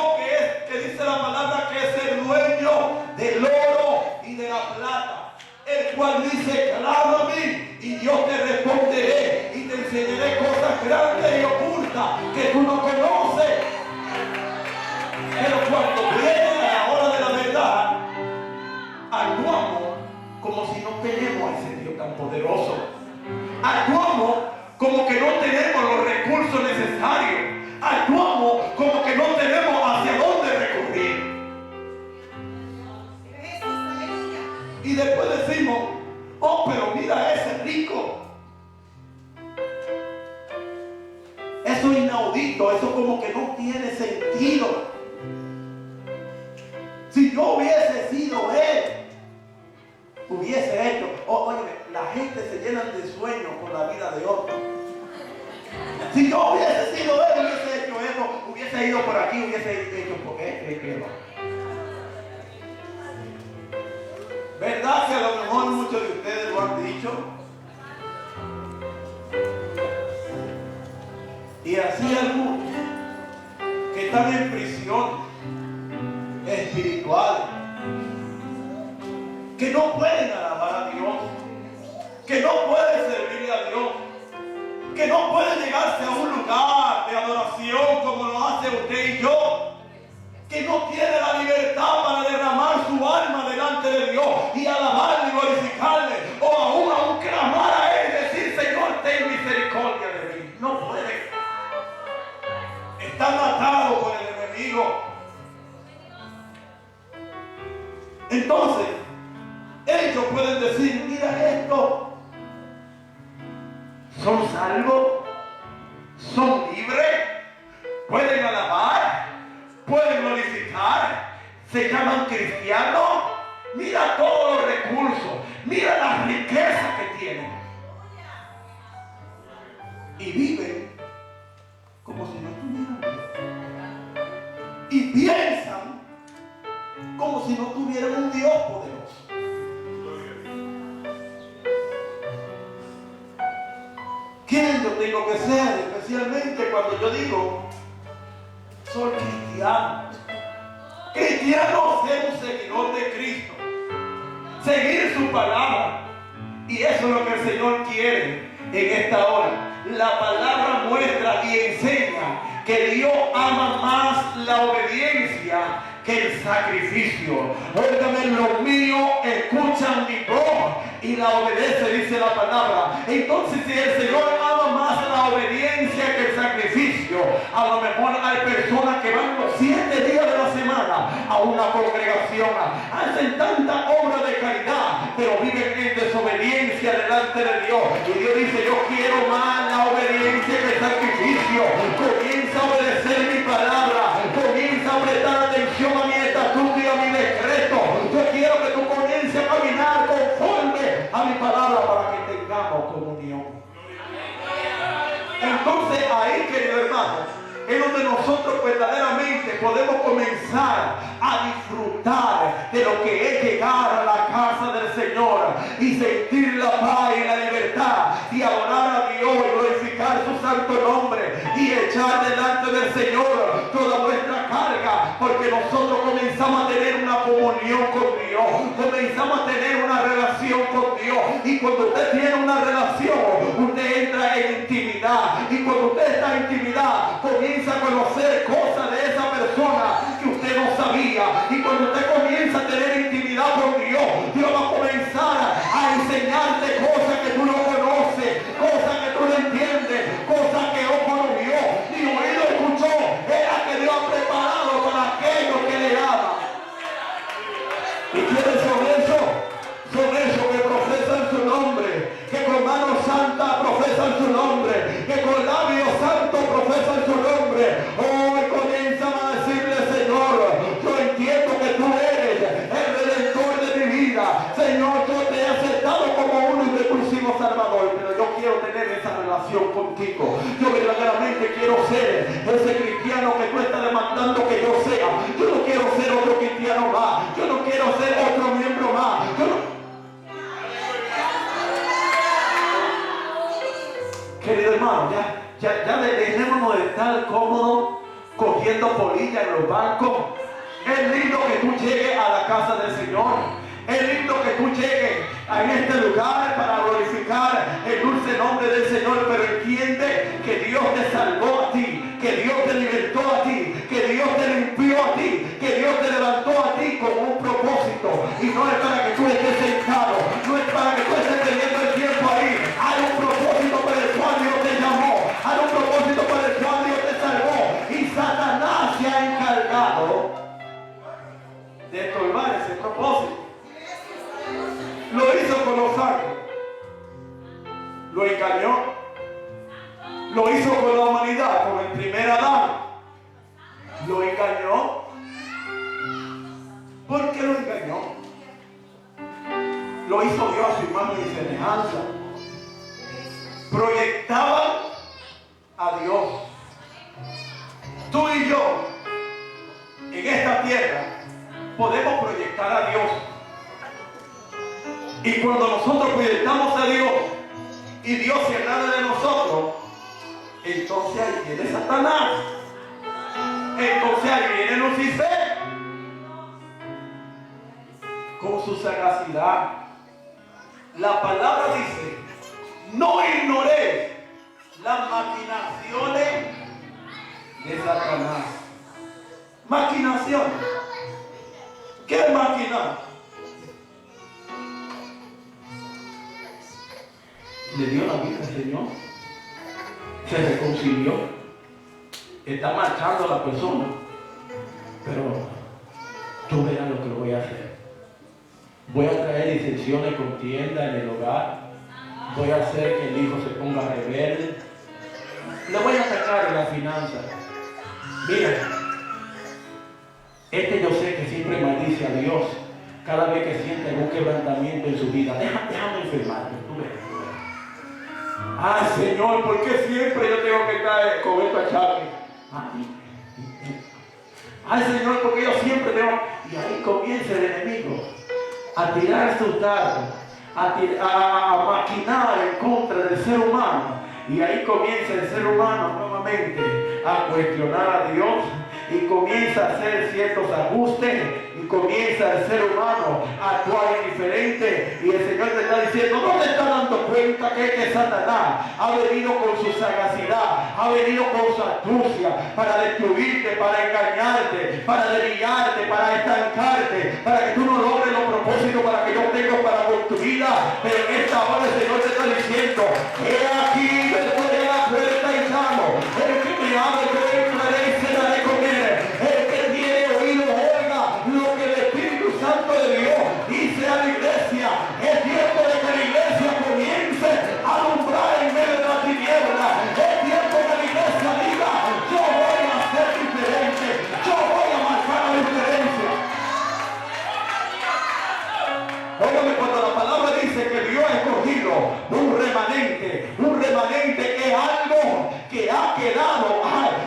que dice la palabra que es el dueño del oro y de la plata, el cual dice: clama a mí y yo te responderé y te enseñaré cosas grandes y ocultas que tú no conoces. Pero cuando viene la hora de la verdad, actuamos como si no tenemos a ese Dios tan poderoso. Actuamos como que no tenemos los recursos necesarios. Actuamos como que no tenemos hacia dónde recurrir. Y después decimos: oh, pero mira ese rico. Eso es inaudito, eso como que no tiene sentido. Si yo hubiese sido él, hubiese hecho. Oye, la gente se llena de sueños con la vida de otro. Si yo hubiese sido él, hubiese hecho eso, hubiese ido por aquí, hubiese hecho por esto. ¿Verdad que a lo mejor muchos de ustedes lo han dicho? Y así algunos que están en prisión espiritual, que no pueden alabar a Dios, que no pueden servirle a Dios, que no pueden llegarse a un lugar de adoración como lo hace usted y yo, que no tiene la libertad para derramar su alma delante de Dios y alabarle y glorificarle, o aún clamar a Él y decir: Señor, ten misericordia de mí. No pueden. Están atados por el enemigo. Entonces, ellos pueden decir: mira esto, son salvos, son libres, pueden alabar, pueden glorificar, se llaman cristianos. Mira todos los recursos, mira las riquezas que tienen, y viven como si no tuvieran Dios, y piensan como si no tuvieran un Dios poderoso. ¿Quién yo tengo que ser? Especialmente cuando yo digo: soy cristiano. Cristiano es un seguidor de Cristo, seguir su palabra. Y eso es lo que el Señor quiere en esta hora. La palabra muestra y enseña que Dios ama más la obediencia que el sacrificio. Óigame, los míos escuchan mi voz y la obedece, dice la palabra. Entonces, si el Señor ama más la obediencia que el sacrificio, a lo mejor hay personas que van los 7 días de la semana a una congregación, hacen tanta obra de caridad, pero viven en desobediencia delante de Dios. Y Dios dice: yo quiero más la obediencia que el sacrificio. Comienza a obedecer mi palabra, comienza a prestar atención a mi estatuto y a mi decreto. Yo quiero que tú comiences a caminar conforme a mi palabra para que tengamos comunión. Entonces ahí, querido hermano, es donde nosotros verdaderamente podemos comenzar a disfrutar de lo que es llegar a la casa del Señor y sentir la paz y la libertad y adorar a Dios y glorificar su santo nombre y echar delante del Señor toda nuestra carga, porque nosotros comenzamos a tener una comunión con Dios, comenzamos a tener una relación con Dios. Y cuando usted tiene una relación, usted entra en intimidad, y cuando usted está en intimidad, comienza a conocer cosas de esa persona que usted no sabía. Y cuando usted comienza a tener intimidad con Dios, Dios va a comenzar a enseñarte cosas que tú no conoces, cosas que tú no entiendes, cosas que ojo no vio ni oído escuchó. Era que Dios ha preparado para aquellos que le aman. ¿Y quieres saber eso? contigo. Yo verdaderamente quiero ser ese cristiano que tú estás demandando que yo sea. Yo no quiero ser otro cristiano más. Yo no quiero ser otro miembro más. Querido hermano, ya dejémonos de estar cómodos cogiendo polilla en los bancos. Es lindo que tú llegues a la casa del Señor. Es lindo que tú llegues a este lugar para glorificar el dulce nombre del Señor, pero entiende que Dios te salvó a ti, que Dios te libertó a ti, que Dios te limpió a ti, que Dios te levantó a ti con un propósito. Y no es para que tú estés sentado, no es para que tú estés teniendo el tiempo ahí. Hay un propósito para el cual Dios te llamó, hay un propósito para el cual Dios te salvó. Y Satanás se ha encargado de estorbar ese propósito. Lo hizo con los ángeles, lo engañó, lo hizo con la humanidad, con el primer Adán, lo engañó. ¿Por qué lo engañó? Lo hizo Dios a su imagen y semejanza. Proyectaba a Dios. Tú y yo, en esta tierra, podemos proyectar a Dios. Y cuando nosotros proyectamos a Dios y Dios se agrada de nosotros, entonces ahí viene Satanás. Entonces ahí viene Lucifer con su sagacidad. La palabra dice: no ignoréis las maquinaciones de Satanás. Maquinaciones. ¿Qué es maquinar? Le dio la vida al Señor, se reconcilió, está marchando la persona, pero tú verás lo que voy a hacer. Voy a traer disensiones, contienda en el hogar, voy a hacer que el hijo se ponga rebelde, le voy a atacar en la finanza. Mira, yo sé que siempre maldice a Dios cada vez que siente algún quebrantamiento en su vida. Déjame enfermarme, tú ves. Ay, Señor, ¿por qué siempre yo tengo que estar con esto achaque? Ay, Señor, porque yo siempre tengo... Y ahí comienza el enemigo a tirar sus dardos, a maquinar en contra del ser humano. Y ahí comienza el ser humano nuevamente a cuestionar a Dios. Y comienza a hacer ciertos ajustes. Y comienza el ser humano a actuar indiferente. Y el Señor te está diciendo: no te estás dando cuenta que Satanás ha venido con su sagacidad, ha venido con su astucia para destruirte, para engañarte, para desviarte, para estancarte, para que tú no logres los propósitos para que yo tengo para con tu vida. Pero en esta hora el Señor te está diciendo: he aquí, después de la puerta y llamo, el que me abre yo entraré y cenaré con él. El que tiene oído oiga lo que el Espíritu Santo de Dios dice a la iglesia. Es tiempo de que la iglesia comience a alumbrar en medio de la tiniebla. Es tiempo que la iglesia diga: yo voy a ser diferente, yo voy a marcar la diferencia. Óigame, cuando la palabra dice que Dios ha escogido un remanente que es algo que ha quedado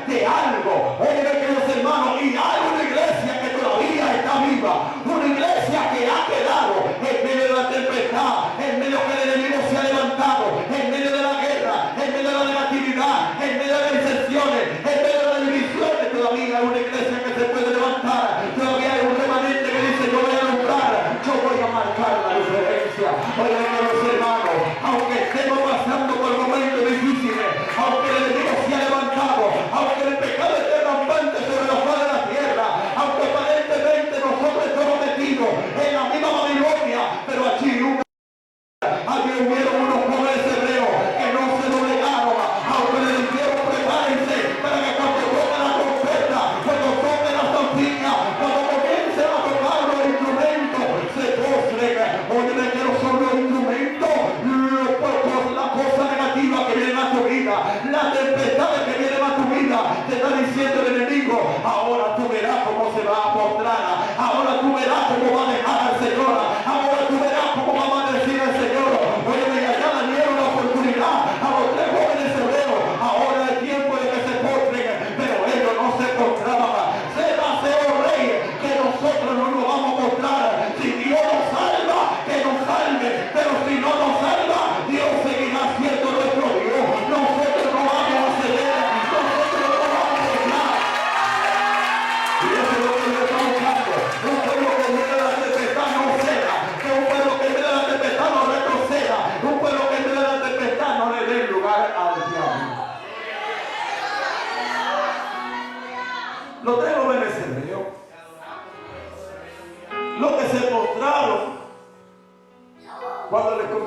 de algo. Oye, queridos hermanos, y hay una iglesia que todavía está viva, una iglesia que ha quedado en medio de la tempestad, en medio que el enemigo se ha levantado, en medio de la guerra, en medio de la negatividad, en medio de las disensiones, en medio de las divisiones. Todavía hay una iglesia que se puede levantar, todavía hay un remanente que dice: yo voy a alumbrar, yo voy a marcar la diferencia. Oye, queridos hermanos, aunque estemos pasando por momentos difíciles, aunque el enemigo se ha levantado, aunque el pecado esté rampante sobre los faz de la tierra, aunque aparentemente nosotros estamos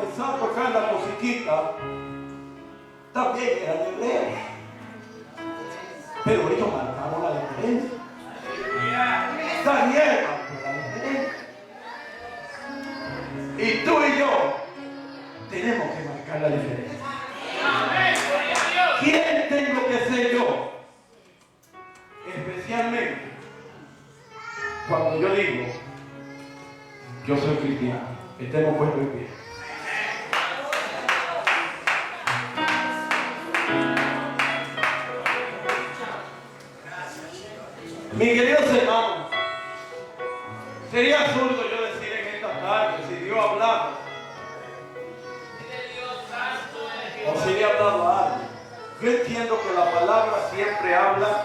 comenzó a tocar la musiquita, también eran hebreos. Pero ellos marcaron la diferencia. Daniel marcó la diferencia. Y tú y yo tenemos que marcar la diferencia. ¿Quién tengo que ser yo? Especialmente cuando yo digo, yo soy cristiano. Estemos puestos en pie. Mis queridos hermanos, sería absurdo yo decir en esta tarde, si Dios hablara, o si le ha hablado a alguien. Yo entiendo que la palabra siempre habla,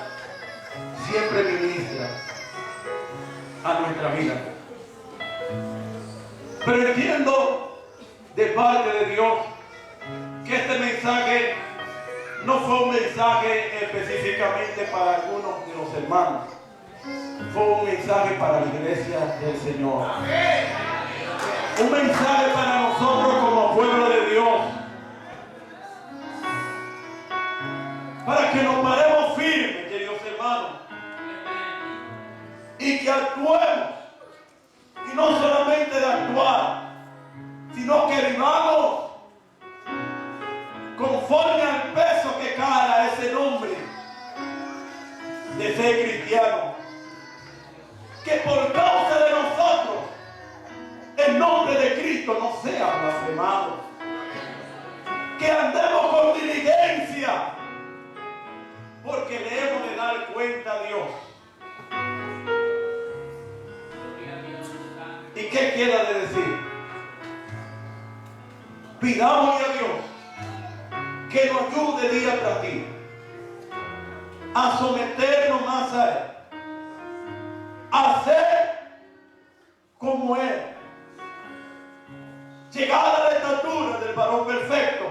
siempre ministra a nuestra vida. Pero entiendo de parte de Dios que este mensaje no fue un mensaje específicamente para algunos de los hermanos. Fue un mensaje para la iglesia del Señor. Un mensaje para nosotros como pueblo de Dios. Para que nos paremos firmes, queridos hermanos. Y que actuemos. Y no solamente de actuar, sino que vivamos conforme al peso que carga ese nombre de ser cristiano. Que por causa de nosotros el nombre de Cristo no sea blasfemado. Que andemos con diligencia, porque le hemos de dar cuenta a Dios. ¿Y qué queda de decir? Pidámosle a Dios que nos ayude día tras día a someternos más a Él, a ser como Él, llegar a la estatura del varón perfecto,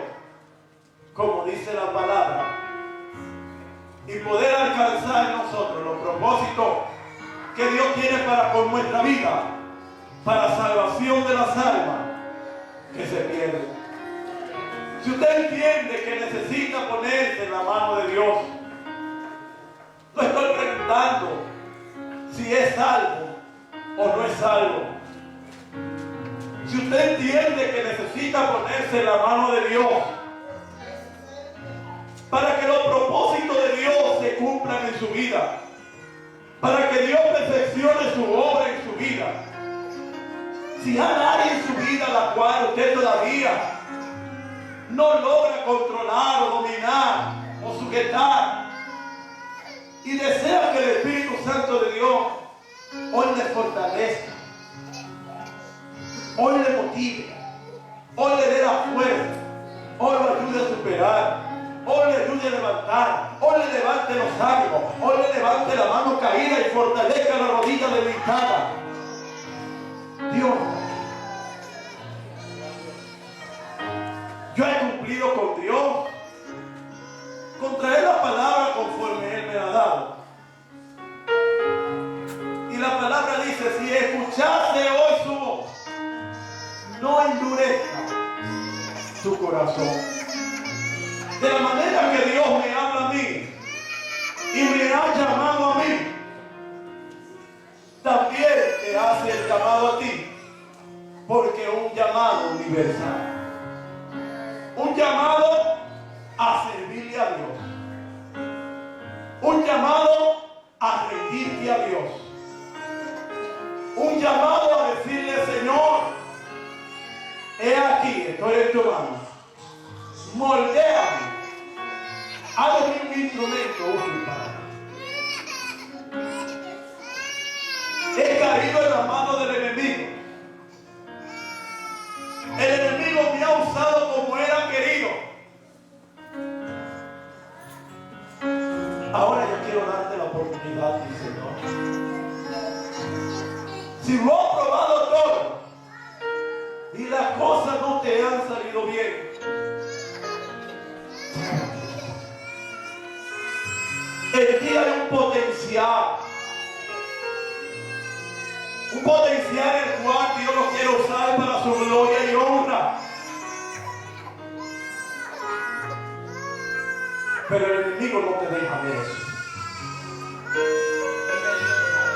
como dice la palabra, y poder alcanzar en nosotros los propósitos que Dios tiene para con nuestra vida, para la salvación de las almas que se pierden. Si usted entiende que necesita ponerse en la mano de Dios, no estoy preguntando si es salvo o no es salvo. Si usted entiende que necesita ponerse en la mano de Dios para que los propósitos de Dios se cumplan en su vida, para que Dios perfeccione su obra en su vida. Si hay área en su vida la cual usted todavía no logra controlar o dominar o sujetar, y desea que el Espíritu Santo de Dios hoy le fortalezca, hoy le motive, hoy le dé la fuerza, hoy lo ayude a superar, hoy le ayude a levantar, hoy le levante los ánimos, hoy le levante la mano caída y fortalezca la rodilla debilitada. Dios, yo he cumplido con Dios, con traer la palabra conforme Él me ha dado. Y la palabra dice, si escuchaste hoy su voz, no endurezca tu corazón. De la manera que Dios me habla a mí y me ha llamado a mí, también te hace el llamado a ti, porque es un llamado universal. Un llamado a servirle a Dios. Un llamado a rendirte a Dios. Un llamado a decirle, Señor, he aquí, estoy en tu mano. Moldéame. Hazme un instrumento útil para ti. He caído en la mano del enemigo. El enemigo me ha usado como él ha querido. Ahora yo quiero darte la oportunidad, mi Señor. Si lo has probado todo y las cosas no te han salido bien, en ti hay un potencial el cual Dios lo quiere usar para su gloria y honra. Pero el enemigo no te deja ver eso.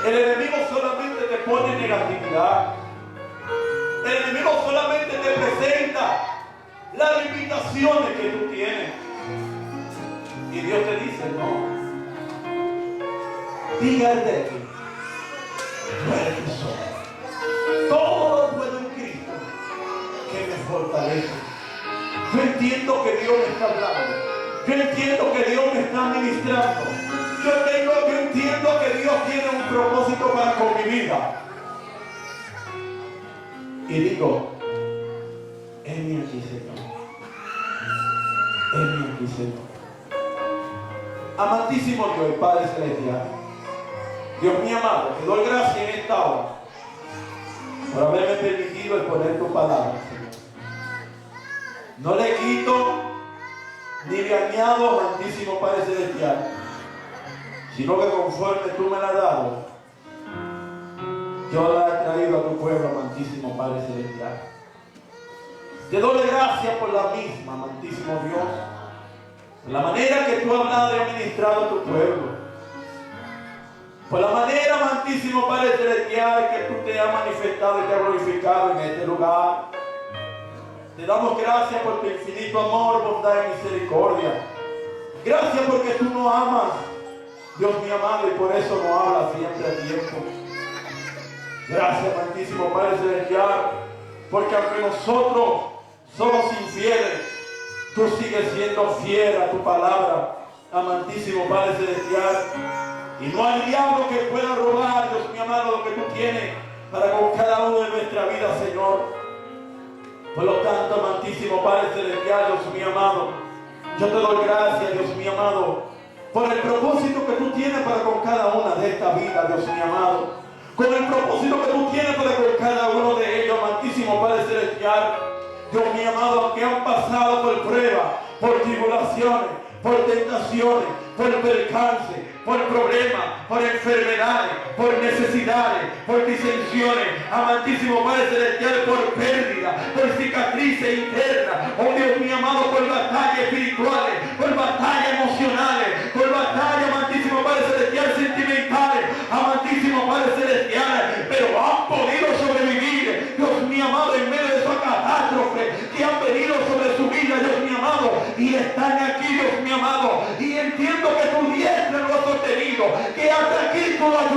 El enemigo solamente te pone negatividad. El enemigo solamente te presenta las limitaciones que tú tienes. Y Dios te dice, no. Diga el débil, fuerte soy. Todo lo puedo en Cristo que me fortalece. Yo entiendo que Dios me está hablando. Yo entiendo que Dios me está ministrando. Yo entiendo que Dios tiene un propósito para con mi vida. Y digo, heme aquí, Señor. Heme aquí, Señor. Amantísimo Dios, Padre Celestial. Dios mío amado, te doy gracias en esta hora por haberme permitido exponer tu palabra, Señor. No le quito ni le añado, amantísimo Padre Celestial, sino que conforme tú me la has dado, yo la he traído a tu pueblo, amantísimo Padre Celestial. Te doy gracias por la misma, amantísimo Dios, por la manera que tú has hablado y has ministrado a tu pueblo, por la manera, amantísimo Padre Celestial, que tú te has manifestado y te has glorificado en este lugar. Te damos gracias por tu infinito amor, bondad y misericordia. Gracias porque tú nos amas, Dios mío amado, y por eso nos hablas siempre a tiempo. Gracias, amantísimo Padre Celestial, porque aunque nosotros somos infieles, tú sigues siendo fiel a tu palabra, amantísimo Padre Celestial. Y no hay diablo que pueda robar, Dios mío amado, lo que tú tienes para con cada uno de nuestra vida, Señor. Por lo tanto, amantísimo Padre Celestial, Dios mío amado, yo te doy gracias, Dios mío amado, por el propósito que tú tienes para con cada una de esta vida, Dios mío amado. Con el propósito que tú tienes para con cada uno de ellos, amantísimo Padre Celestial. Dios mío amado, que han pasado por pruebas, por tribulaciones, por tentaciones, por percance, por problemas, por enfermedades, por necesidades, por disensiones, amantísimo Padre Celestial, por pérdida, por cicatrices internas, oh Dios mío amado, por batallas espirituales, por batallas emocionales, por batallas, amantísimo Padre Celestial, sentimentales, amantísimo Padre Celestial, pero han podido sobrevivir, Dios mío amado, en medio de esa catástrofe que han venido sobre su vida, Dios mío amado, y están aquí, Dios mío amado, y entiendo que tu diestra lo ha sostenido, que hasta aquí tú lo has